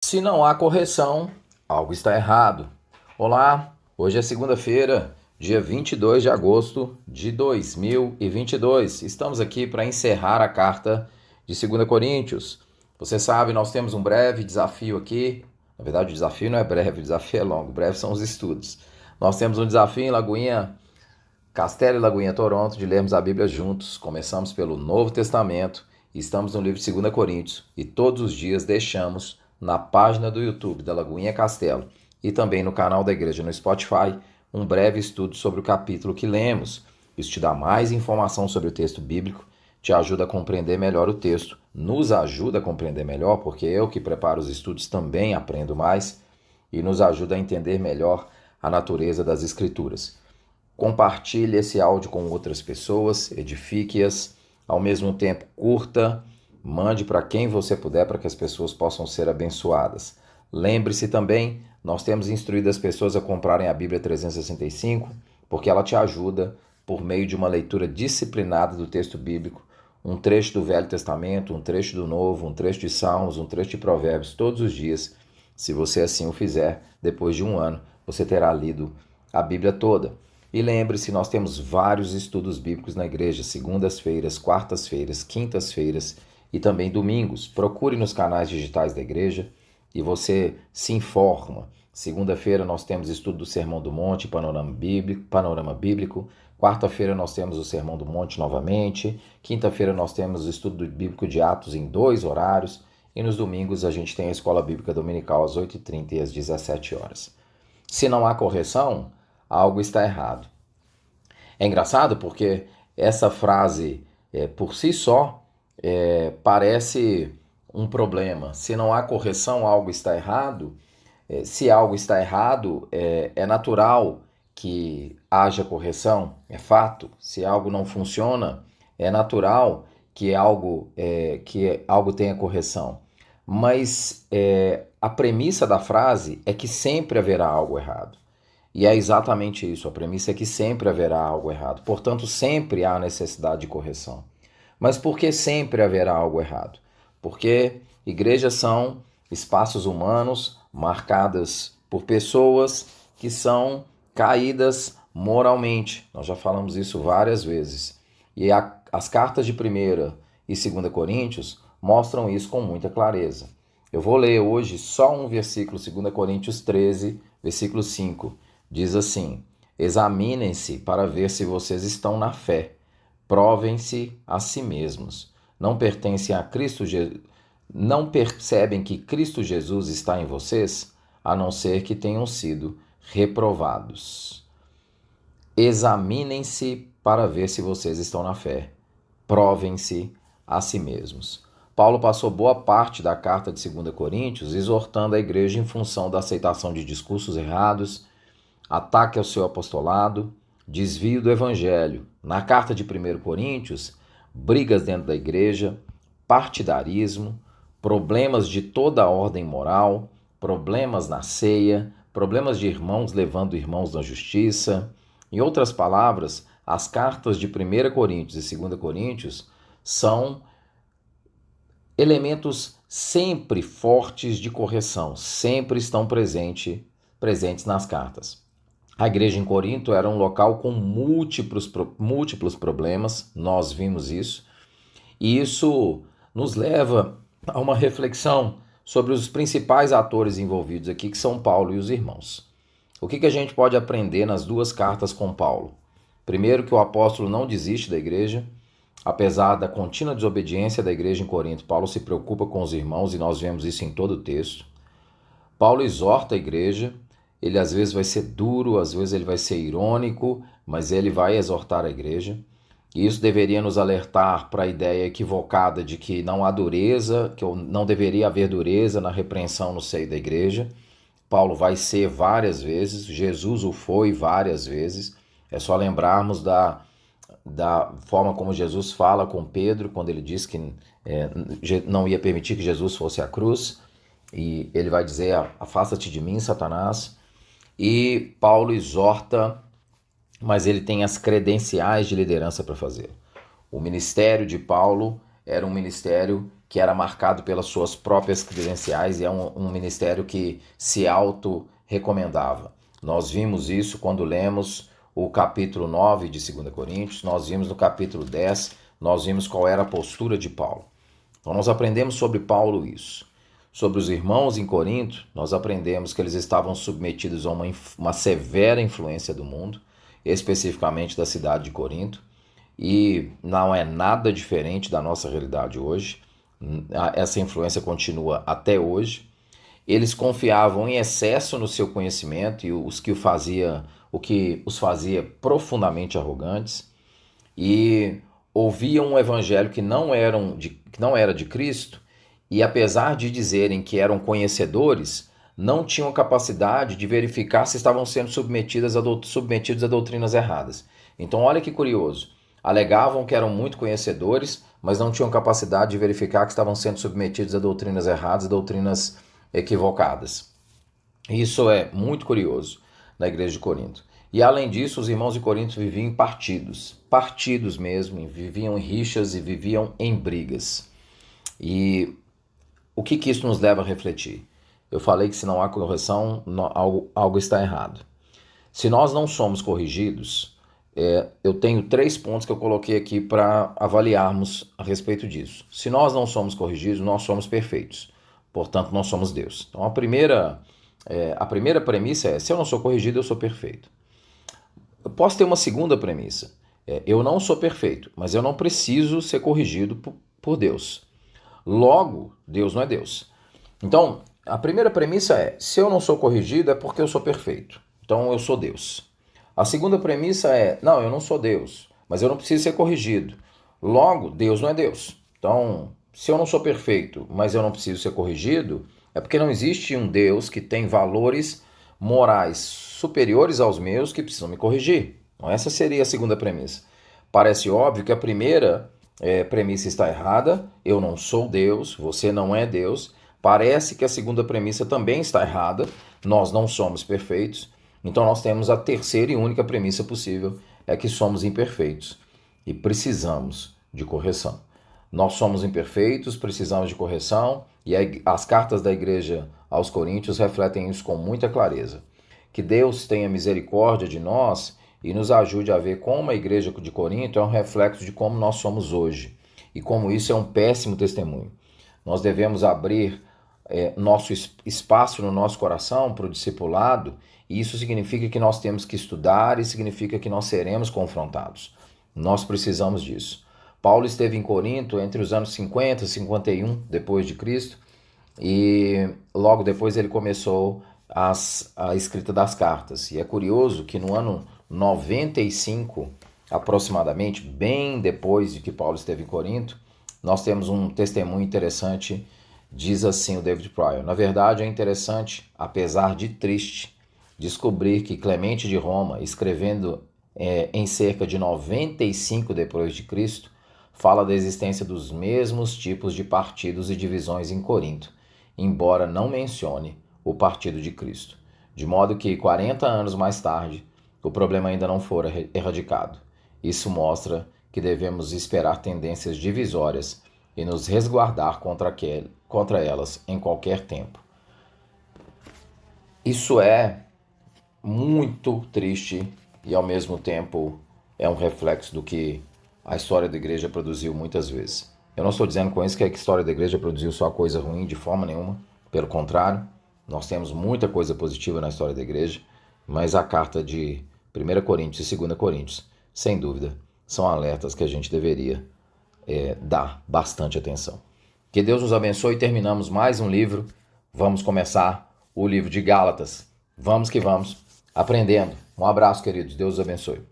Se não há correção, algo está errado. Olá, hoje é segunda-feira, dia 22 de agosto de 2022. Estamos aqui para encerrar a carta de 2 Coríntios. Você sabe, nós temos um breve desafio aqui. Na verdade, o desafio não é breve, o desafio é longo. Breve são os estudos. Nós temos um desafio em Lagoinha Castelo e Lagoinha Toronto de lermos a Bíblia juntos. Começamos pelo Novo Testamento e estamos no livro de 2 Coríntios e todos os dias deixamos na página do YouTube da Lagoinha Castelo e também no canal da igreja no Spotify um breve estudo sobre o capítulo que lemos. Isso te dá mais informação sobre o texto bíblico, te ajuda a compreender melhor o texto, nos ajuda a compreender melhor, porque eu que preparo os estudos também aprendo mais e nos ajuda a entender melhor a natureza das Escrituras. Compartilhe esse áudio com outras pessoas, edifique-as, ao mesmo tempo curta, mande para quem você puder para que as pessoas possam ser abençoadas. Lembre-se também, nós temos instruído as pessoas a comprarem a Bíblia 365, porque ela te ajuda, por meio de uma leitura disciplinada do texto bíblico, um trecho do Velho Testamento, um trecho do Novo, um trecho de Salmos, um trecho de Provérbios, todos os dias. Se você assim o fizer, depois de um ano, você terá lido a Bíblia toda. E lembre-se, nós temos vários estudos bíblicos na igreja, segundas-feiras, quartas-feiras, quintas-feiras e também domingos. Procure nos canais digitais da igreja e você se informa. Segunda-feira nós temos estudo do Sermão do Monte, panorama bíblico. Quarta-feira nós temos o Sermão do Monte novamente. Quinta-feira nós temos o estudo bíblico de Atos em 2 horários. E nos domingos a gente tem a Escola Bíblica Dominical às 8h30 e às 17 horas. Se não há correção, algo está errado. É engraçado porque essa frase, por si só, parece um problema. Se não há correção, algo está errado. Se algo está errado, é natural que haja correção, é fato. Se algo não funciona, é natural que algo tenha correção. Mas a premissa da frase é que sempre haverá algo errado. E é exatamente isso, a premissa é que sempre haverá algo errado. Portanto, sempre há necessidade de correção. Mas por que sempre haverá algo errado? Porque igrejas são espaços humanos marcadas por pessoas que são caídas moralmente. Nós já falamos isso várias vezes. E as cartas de 1ª e 2 Coríntios mostram isso com muita clareza. Eu vou ler hoje só um versículo, 2 Coríntios 13, versículo 5. Diz assim: examinem-se para ver se vocês estão na fé. Provem-se a si mesmos. Não pertencem a Cristo Jesus? Não percebem que Cristo Jesus está em vocês, a não ser que tenham sido reprovados. Examinem-se para ver se vocês estão na fé. Provem-se a si mesmos. Paulo passou boa parte da carta de 2 Coríntios exortando a igreja em função da aceitação de discursos errados, ataque ao seu apostolado, desvio do evangelho. Na carta de 1 Coríntios, brigas dentro da igreja, partidarismo, problemas de toda a ordem moral, problemas na ceia, problemas de irmãos levando irmãos na justiça. Em outras palavras, as cartas de 1 Coríntios e 2 Coríntios são elementos sempre fortes de correção, sempre estão presentes nas cartas. A igreja em Corinto era um local com múltiplos problemas, nós vimos isso, e isso nos leva a uma reflexão sobre os principais atores envolvidos aqui, que são Paulo e os irmãos. O que a gente pode aprender nas duas cartas com Paulo? Primeiro, que o apóstolo não desiste da igreja. Apesar da contínua desobediência da igreja em Corinto, Paulo se preocupa com os irmãos e nós vemos isso em todo o texto. Paulo exorta a igreja, ele às vezes vai ser duro, às vezes ele vai ser irônico, mas ele vai exortar a igreja. E isso deveria nos alertar para a ideia equivocada de que não há dureza, que não deveria haver dureza na repreensão no seio da igreja. Paulo vai ser várias vezes, Jesus o foi várias vezes. É só lembrarmos da forma como Jesus fala com Pedro, quando ele diz que não ia permitir que Jesus fosse à cruz. E ele vai dizer: afasta-te de mim, Satanás. E Paulo exorta, mas ele tem as credenciais de liderança para fazer. O ministério de Paulo era um ministério que era marcado pelas suas próprias credenciais e é um ministério que se auto-recomendava. Nós vimos isso quando lemos o capítulo 9 de 2 Coríntios, nós vimos no capítulo 10, nós vimos qual era a postura de Paulo. Então nós aprendemos sobre Paulo isso. Sobre os irmãos em Corinto, nós aprendemos que eles estavam submetidos a uma severa influência do mundo, especificamente da cidade de Corinto, e não é nada diferente da nossa realidade hoje. Essa influência continua até hoje. Eles confiavam em excesso no seu conhecimento e o que os fazia profundamente arrogantes, e ouviam um evangelho que não era de Cristo, e apesar de dizerem que eram conhecedores, não tinham capacidade de verificar se estavam sendo submetidos a doutrinas erradas. Então olha que curioso, alegavam que eram muito conhecedores, mas não tinham capacidade de verificar que estavam sendo submetidos a doutrinas erradas, doutrinas equivocadas. Isso é muito curioso na igreja de Corinto. E além disso, os irmãos de Corinto viviam em partidos mesmo, viviam em rixas e viviam em brigas. E o que isso nos leva a refletir? Eu falei que se não há correção, algo está errado. Se nós não somos corrigidos, eu tenho 3 pontos que eu coloquei aqui para avaliarmos a respeito disso. Se nós não somos corrigidos, nós somos perfeitos. Portanto, nós somos Deus. Então, a primeira premissa é: se eu não sou corrigido, eu sou perfeito. Eu posso ter uma segunda premissa. Eu não sou perfeito, mas eu não preciso ser corrigido por Deus. Logo, Deus não é Deus. Então, a primeira premissa é: se eu não sou corrigido, é porque eu sou perfeito. Então, eu sou Deus. A segunda premissa é: não, eu não sou Deus, mas eu não preciso ser corrigido. Logo, Deus não é Deus. Então, se eu não sou perfeito, mas eu não preciso ser corrigido, é porque não existe um Deus que tem valores morais superiores aos meus que precisam me corrigir. Então, essa seria a segunda premissa. Parece óbvio que a primeira premissa está errada: eu não sou Deus, você não é Deus. Parece que a segunda premissa também está errada: nós não somos perfeitos. Então nós temos a terceira e única premissa possível, é que somos imperfeitos e precisamos de correção. Nós somos imperfeitos, precisamos de correção, e as cartas da igreja aos Coríntios refletem isso com muita clareza. Que Deus tenha misericórdia de nós e nos ajude a ver como a igreja de Corinto é um reflexo de como nós somos hoje, e como isso é um péssimo testemunho. Nós devemos abrir nosso espaço no nosso coração para o discipulado, e isso significa que nós temos que estudar e significa que nós seremos confrontados. Nós precisamos disso. Paulo esteve em Corinto entre os anos 50 e 51 depois de Cristo, e logo depois ele começou a escrita das cartas. E é curioso que no ano 95, aproximadamente, bem depois de que Paulo esteve em Corinto, nós temos um testemunho interessante. Diz assim o David Pryor: na verdade é interessante, apesar de triste, descobrir que Clemente de Roma, escrevendo em cerca de 95 depois de Cristo, fala da existência dos mesmos tipos de partidos e divisões em Corinto, embora não mencione o partido de Cristo. De modo que 40 anos mais tarde, o problema ainda não fora erradicado. Isso mostra que devemos esperar tendências divisórias e nos resguardar contra elas em qualquer tempo. Isso é muito triste e, ao mesmo tempo, é um reflexo do que a história da igreja produziu muitas vezes. Eu não estou dizendo com isso que a história da igreja produziu só coisa ruim, de forma nenhuma. Pelo contrário, nós temos muita coisa positiva na história da igreja, mas a carta de 1 Coríntios e 2 Coríntios, sem dúvida, são alertas que a gente deveria dar bastante atenção. Que Deus nos abençoe. Terminamos mais um livro. Vamos começar o livro de Gálatas. Vamos que vamos, aprendendo. Um abraço, queridos. Deus os abençoe.